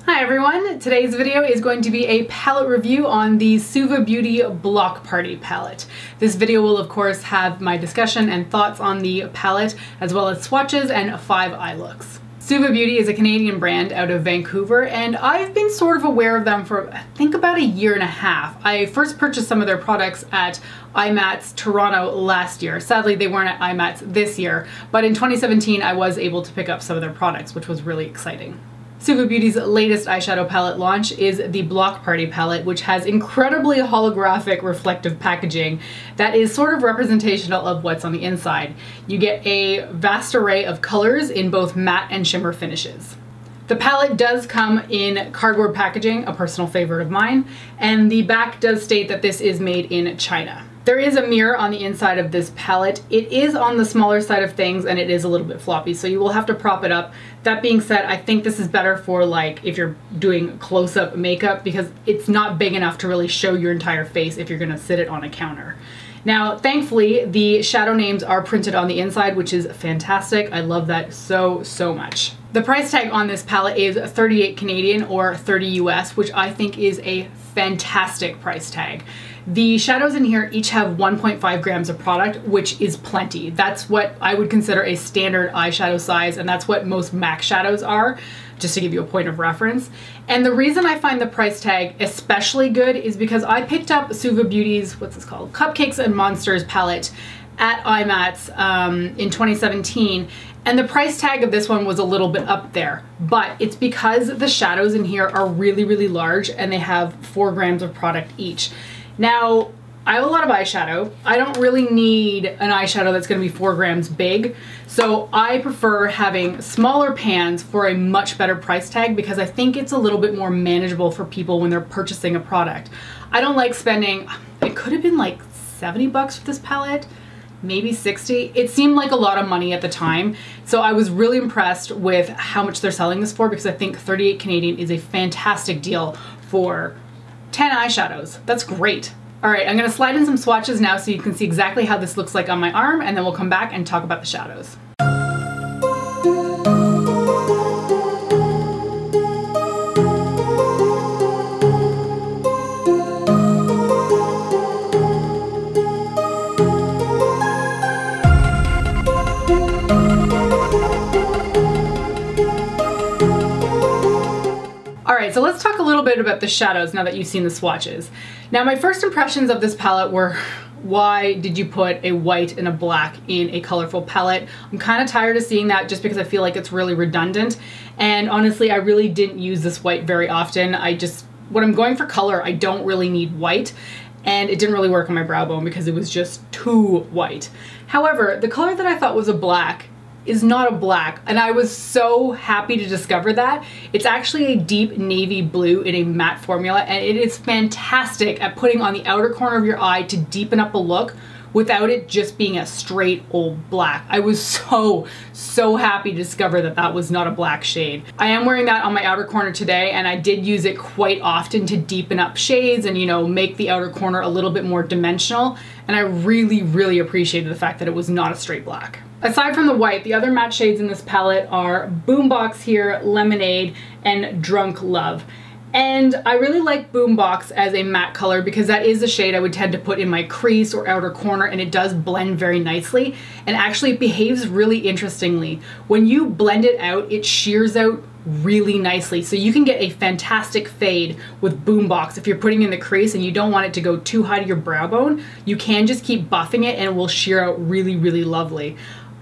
Hi everyone! Today's video is going to be a palette review on the Suva Beauty Block Party palette. This video will of course have my discussion and thoughts on the palette, as well as swatches and 5 eye looks. Suva Beauty is a Canadian brand out of Vancouver, and I've been sort of aware of them for I think about a year and a half. I first purchased some of their products at IMATS Toronto last year. Sadly, they weren't at IMATS this year, but in 2017 I was able to pick up some of their products, which was really exciting. Suva Beauty's latest eyeshadow palette launch is the Block Party palette, which has incredibly holographic reflective packaging that is sort of representational of what's on the inside. You get a vast array of colors in both matte and shimmer finishes. The palette does come in cardboard packaging, a personal favorite of mine, and the back does state that this is made in China. There is a mirror on the inside of this palette. It is on the smaller side of things and it is a little bit floppy, so you will have to prop it up. That being said, I think this is better for like if you're doing close-up makeup, because it's not big enough to really show your entire face if you're gonna sit it on a counter. Now, thankfully, the shadow names are printed on the inside, which is fantastic. I love that so much. The price tag on this palette is 38 Canadian or 30 US, which I think is a fantastic price tag. The shadows in here each have 1.5 grams of product, which is plenty. That's what I would consider a standard eyeshadow size, and that's what most MAC shadows are, just to give you a point of reference. And the reason I find the price tag especially good is because I picked up Suva Beauty's, what's this called? Cupcakes and Monsters palette at IMATS in 2017, and the price tag of this one was a little bit up there, but it's because the shadows in here are really large and they have 4 grams of product each. Now, I have a lot of eyeshadow. I don't really need an eyeshadow that's going to be 4 grams big, so I prefer having smaller pans for a much better price tag because I think it's a little bit more manageable for people when they're purchasing a product. I don't like spending, it could have been like 70 bucks for this palette, maybe 60. It seemed like a lot of money at the time, so I was really impressed with how much they're selling this for, because I think 38 Canadian is a fantastic deal for 10 eyeshadows. That's great. All right, I'm gonna slide in some swatches now so you can see exactly how this looks like on my arm, and then we'll come back and talk about the shadows. Alright, so let's talk a little bit about the shadows now that you've seen the swatches. Now, my first impressions of this palette were, why did you put a white and a black in a colorful palette? I'm kind of tired of seeing that just because I feel like it's really redundant. And honestly, I really didn't use this white very often. When I'm going for color, I don't really need white. And it didn't really work on my brow bone because it was just too white. However, the color that I thought was a black is not a black, and I was so happy to discover that. It's actually a deep navy blue in a matte formula, and it is fantastic at putting on the outer corner of your eye to deepen up a look without it just being a straight old black. I was so happy to discover that that was not a black shade. I am wearing that on my outer corner today, and I did use it quite often to deepen up shades and, you know, make the outer corner a little bit more dimensional, and I really appreciated the fact that it was not a straight black. Aside from the white, the other matte shades in this palette are Boombox here, Lemonade, and Drunk Love. And I really like Boombox as a matte color because that is a shade I would tend to put in my crease or outer corner, and it does blend very nicely, and actually it behaves really interestingly. When you blend it out, it shears out really nicely, so you can get a fantastic fade with Boombox. If you're putting in the crease and you don't want it to go too high to your brow bone, you can just keep buffing it and it will shear out really lovely.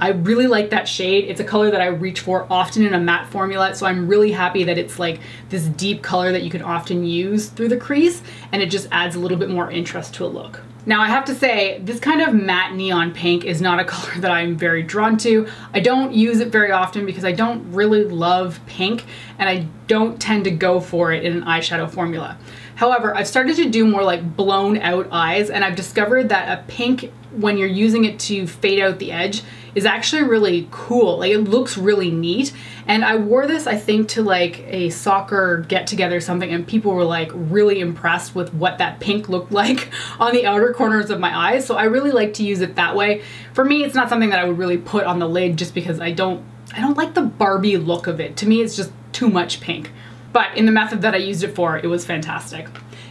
I really like that shade. It's a color that I reach for often in a matte formula, so I'm really happy that it's like this deep color that you can often use through the crease, and it just adds a little bit more interest to a look. Now, I have to say, this kind of matte neon pink is not a color that I'm very drawn to. I don't use it very often because I don't really love pink, and I don't tend to go for it in an eyeshadow formula. However, I've started to do more like blown out eyes, and I've discovered that a pink, when you're using it to fade out the edge, is actually really cool. Like, it looks really neat. And I wore this, I think, to like a soccer get-together or something, and people were like really impressed with what that pink looked like on the outer corners of my eyes. So I really like to use it that way. For me, it's not something that I would really put on the lid just because I don't like the Barbie look of it. To me, it's just too much pink. But in the method that I used it for, it was fantastic.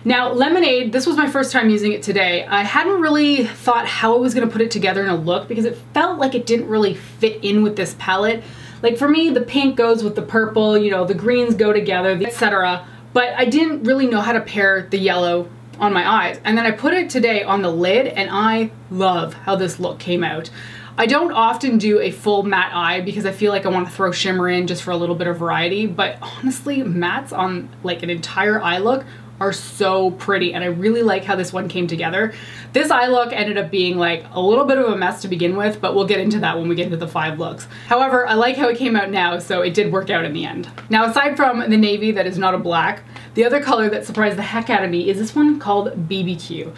Now, Lemonade, this was my first time using it today. I hadn't really thought how I was gonna put it together in a look because it felt like it didn't really fit in with this palette. Like for me, the pink goes with the purple, you know, the greens go together, etc. But I didn't really know how to pair the yellow on my eyes. And then I put it today on the lid and I love how this look came out. I don't often do a full matte eye because I feel like I want to throw shimmer in just for a little bit of variety, but honestly, mattes on like an entire eye look are so pretty and I really like how this one came together. This eye look ended up being like a little bit of a mess to begin with, but we'll get into that when we get into the 5 looks. However, I like how it came out now, so it did work out in the end. Now, aside from the navy that is not a black, the other color that surprised the heck out of me is this one called BBQ.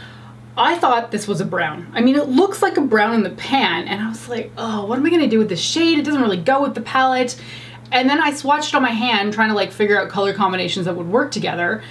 I thought this was a brown. I mean, it looks like a brown in the pan, and I was like, oh, what am I gonna do with this shade? It doesn't really go with the palette. And then I swatched on my hand trying to like figure out color combinations that would work together.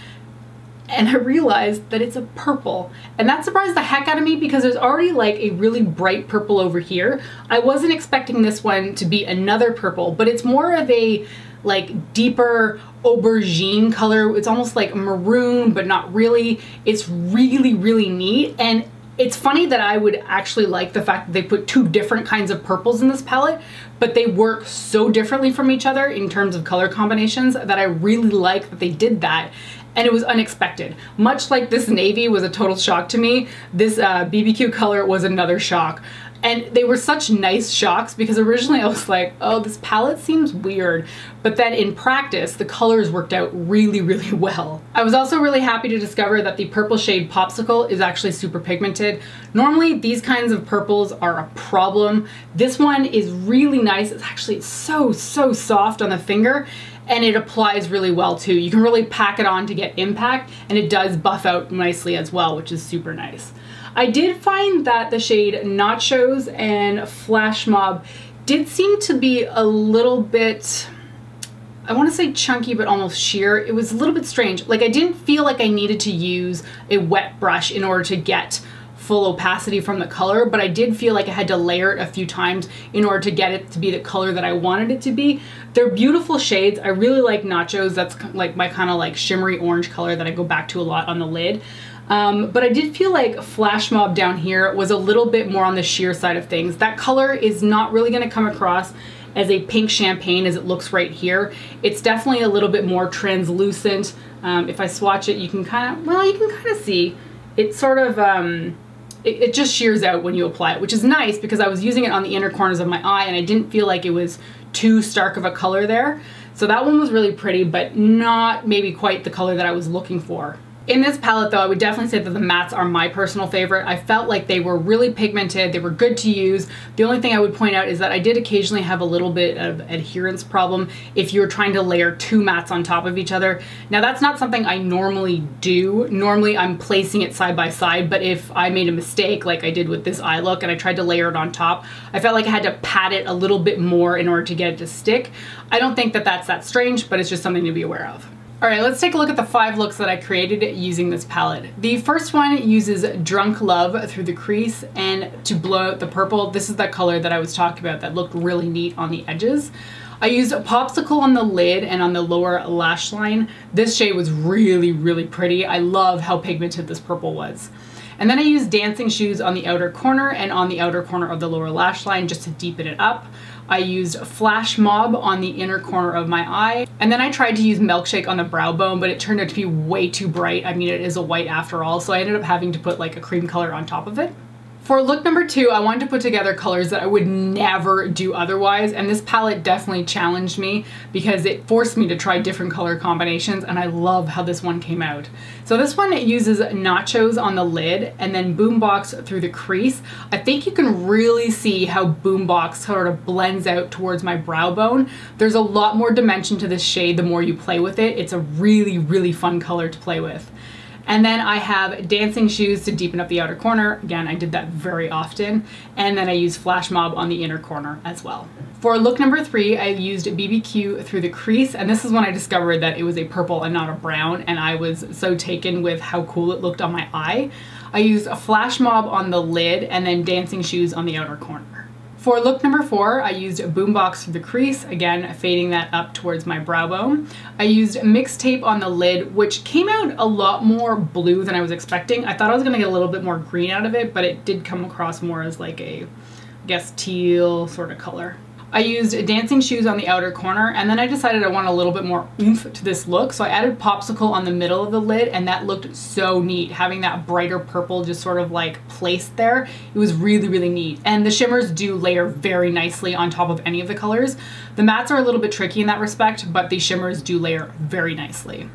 And I realized that it's a purple. And that surprised the heck out of me because there's already like a really bright purple over here. I wasn't expecting this one to be another purple, but it's more of a like deeper aubergine color. It's almost like maroon, but not really. It's really, really neat. And it's funny that I would actually like the fact that they put 2 different kinds of purples in this palette, but they work so differently from each other in terms of color combinations that I really like that they did that. And it was unexpected. Much like this navy was a total shock to me, this BBQ color was another shock. And they were such nice shocks because originally I was like, oh, this palette seems weird. But then in practice, the colors worked out really, really well. I was also really happy to discover that the purple shade Popsicle is actually super pigmented. Normally, these kinds of purples are a problem. This one is really nice. It's actually so soft on the finger. And it applies really well too. You can really pack it on to get impact, and it does buff out nicely as well, which is super nice. I did find that the shade Nachos and Flash Mob did seem to be a little bit, I want to say chunky, but almost sheer. It was a little bit strange. Like I didn't feel like I needed to use a wet brush in order to get full opacity from the color, but I did feel like I had to layer it a few times in order to get it to be the color that I wanted it to be. They're beautiful shades. I really like Nachos. That's like my kind of like shimmery orange color that I go back to a lot on the lid. But I did feel like Flash Mob down here was a little bit more on the sheer side of things. That color is not really going to come across as a pink champagne as it looks right here. It's definitely a little bit more translucent. If I swatch it, you can kind of, well, you can kind of see it sort of, it just shears out when you apply it, which is nice because I was using it on the inner corners of my eye and I didn't feel like it was too stark of a color there. So that one was really pretty, but not maybe quite the color that I was looking for. In this palette though, I would definitely say that the mattes are my personal favorite. I felt like they were really pigmented, they were good to use. The only thing I would point out is that I did occasionally have a little bit of adherence problem if you're trying to layer 2 mattes on top of each other. Now that's not something I normally do. Normally I'm placing it side by side, but if I made a mistake like I did with this eye look and I tried to layer it on top, I felt like I had to pat it a little bit more in order to get it to stick. I don't think that that's that strange, but it's just something to be aware of. All right, let's take a look at the 5 looks that I created using this palette. The first one uses Drunk Love through the crease and to blow out the purple. This is that color that I was talking about that looked really neat on the edges. I used a Popsicle on the lid and on the lower lash line. This shade was really, really pretty. I love how pigmented this purple was. And then I used Dancing Shoes on the outer corner and on the outer corner of the lower lash line just to deepen it up. I used Flash Mob on the inner corner of my eye. And then I tried to use Milkshake on the brow bone, but it turned out to be way too bright. I mean, it is a white after all, so I ended up having to put like a cream color on top of it. For look number 2, I wanted to put together colors that I would never do otherwise, and this palette definitely challenged me because it forced me to try different color combinations, and I love how this one came out. So this one uses Nachos on the lid and then Boombox through the crease. I think you can really see how Boombox sort of blends out towards my brow bone. There's a lot more dimension to this shade the more you play with it. It's a really, really fun color to play with. And then I have Dancing Shoes to deepen up the outer corner. Again, I did that very often. And then I use Flash Mob on the inner corner as well. For look number 3, I used BBQ through the crease. And this is when I discovered that it was a purple and not a brown. And I was so taken with how cool it looked on my eye. I used a Flash Mob on the lid and then Dancing Shoes on the outer corner. For look number 4, I used a boombox for the crease, again fading that up towards my brow bone. I used mixed tape on the lid, which came out a lot more blue than I was expecting. I thought I was going to get a little bit more green out of it, but it did come across more as like a, I guess, teal sort of color. I used dancing shoes on the outer corner, and then I decided I want a little bit more oomph to this look, so I added popsicle on the middle of the lid, and that looked so neat, having that brighter purple just sort of like placed there. It was really, really neat. And the shimmers do layer very nicely on top of any of the colors. The mattes are a little bit tricky in that respect, but the shimmers do layer very nicely.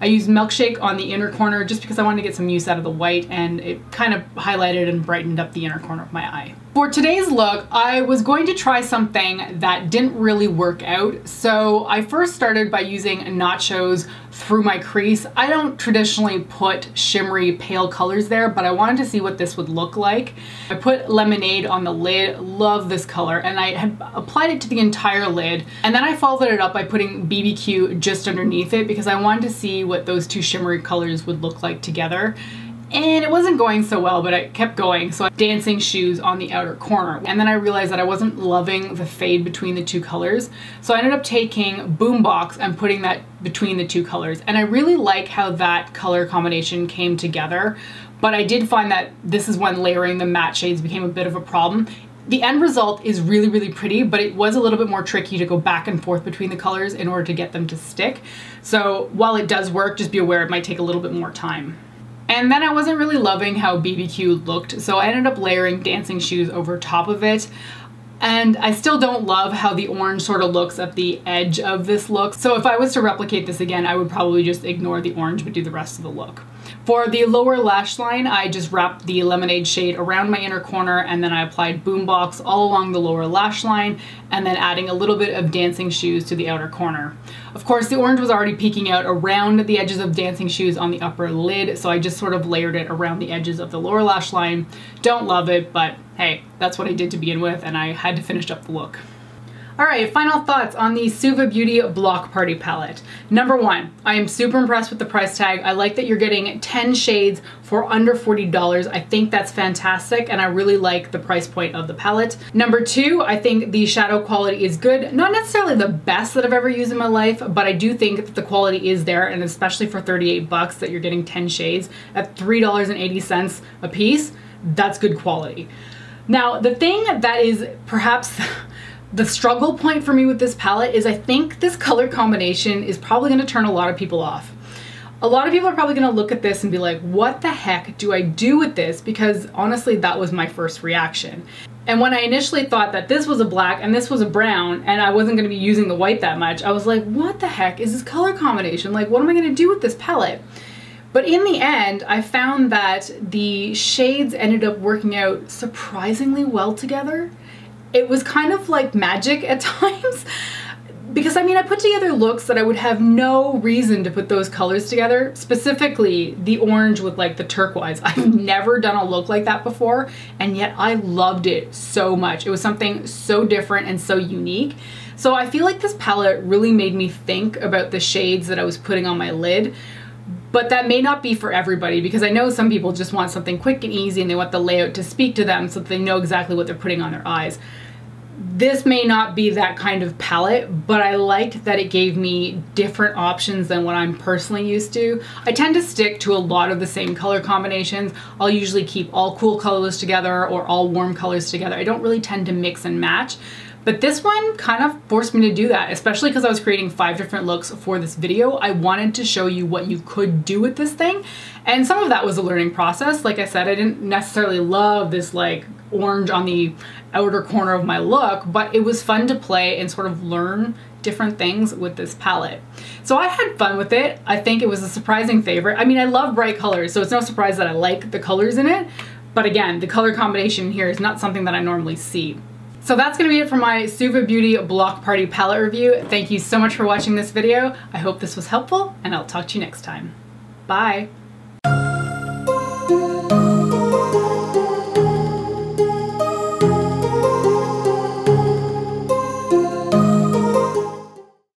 I used Milkshake on the inner corner just because I wanted to get some use out of the white, and it kind of highlighted and brightened up the inner corner of my eye. For today's look, I was going to try something that didn't really work out, so I first started by using nachos through my crease. I don't traditionally put shimmery pale colors there, but I wanted to see what this would look like. I put Lemonade on the lid, love this color, and I had applied it to the entire lid, and then I followed it up by putting BBQ just underneath it because I wanted to see what those two shimmery colors would look like together. And it wasn't going so well, but I kept going. So dancing shoes on the outer corner. And then I realized that I wasn't loving the fade between the two colors. So I ended up taking Boombox and putting that between the two colors. And I really like how that color combination came together. But I did find that this is when layering the matte shades became a bit of a problem. The end result is really, really pretty, but it was a little bit more tricky to go back and forth between the colors in order to get them to stick. So while it does work, just be aware it might take a little bit more time. And then I wasn't really loving how BBQ looked, so I ended up layering dancing shoes over top of it. And I still don't love how the orange sort of looks at the edge of this look. So if I was to replicate this again, I would probably just ignore the orange but do the rest of the look. For the lower lash line, I just wrapped the Lemonade shade around my inner corner, and then I applied Boombox all along the lower lash line, and then adding a little bit of dancing shoes to the outer corner. Of course, the orange was already peeking out around the edges of dancing shoes on the upper lid, so I just sort of layered it around the edges of the lower lash line. Don't love it, but hey, that's what I did to begin with, and I had to finish up the look. Alright, final thoughts on the Suva Beauty Block Party palette. Number 1, I am super impressed with the price tag. I like that you're getting 10 shades for under $40. I think that's fantastic, and I really like the price point of the palette. Number 2, I think the shadow quality is good. Not necessarily the best that I've ever used in my life, but I do think that the quality is there, and especially for 38 bucks that you're getting 10 shades at $3.80 a piece, that's good quality. Now, the thing that is perhaps the struggle point for me with this palette is I think this color combination is probably going to turn a lot of people off. A lot of people are probably going to look at this and be like, what the heck do I do with this? Because honestly, that was my first reaction. And when I initially thought that this was a black and this was a brown and I wasn't going to be using the white that much, I was like, what the heck is this color combination? Like, what am I going to do with this palette? But in the end, I found that the shades ended up working out surprisingly well together. It was kind of like magic at times, because I mean, I put together looks that I would have no reason to put those colors together, specifically the orange with like the turquoise. I've never done a look like that before, and yet I loved it so much. It was something so different and so unique. So I feel like this palette really made me think about the shades that I was putting on my lid. But that may not be for everybody, because I know some people just want something quick and easy and they want the layout to speak to them so that they know exactly what they're putting on their eyes. This may not be that kind of palette, but I liked that it gave me different options than what I'm personally used to. I tend to stick to a lot of the same color combinations. I'll usually keep all cool colors together or all warm colors together. I don't really tend to mix and match. But this one kind of forced me to do that, especially because I was creating 5 different looks for this video. I wanted to show you what you could do with this thing. And some of that was a learning process. Like I said, I didn't necessarily love this like orange on the outer corner of my look, but it was fun to play and sort of learn different things with this palette. So I had fun with it. I think it was a surprising favorite. I mean, I love bright colors, so it's no surprise that I like the colors in it. But again, the color combination here is not something that I normally see. So that's going to be it for my Suva Beauty Block Party palette review. Thank you so much for watching this video. I hope this was helpful, and I'll talk to you next time. Bye!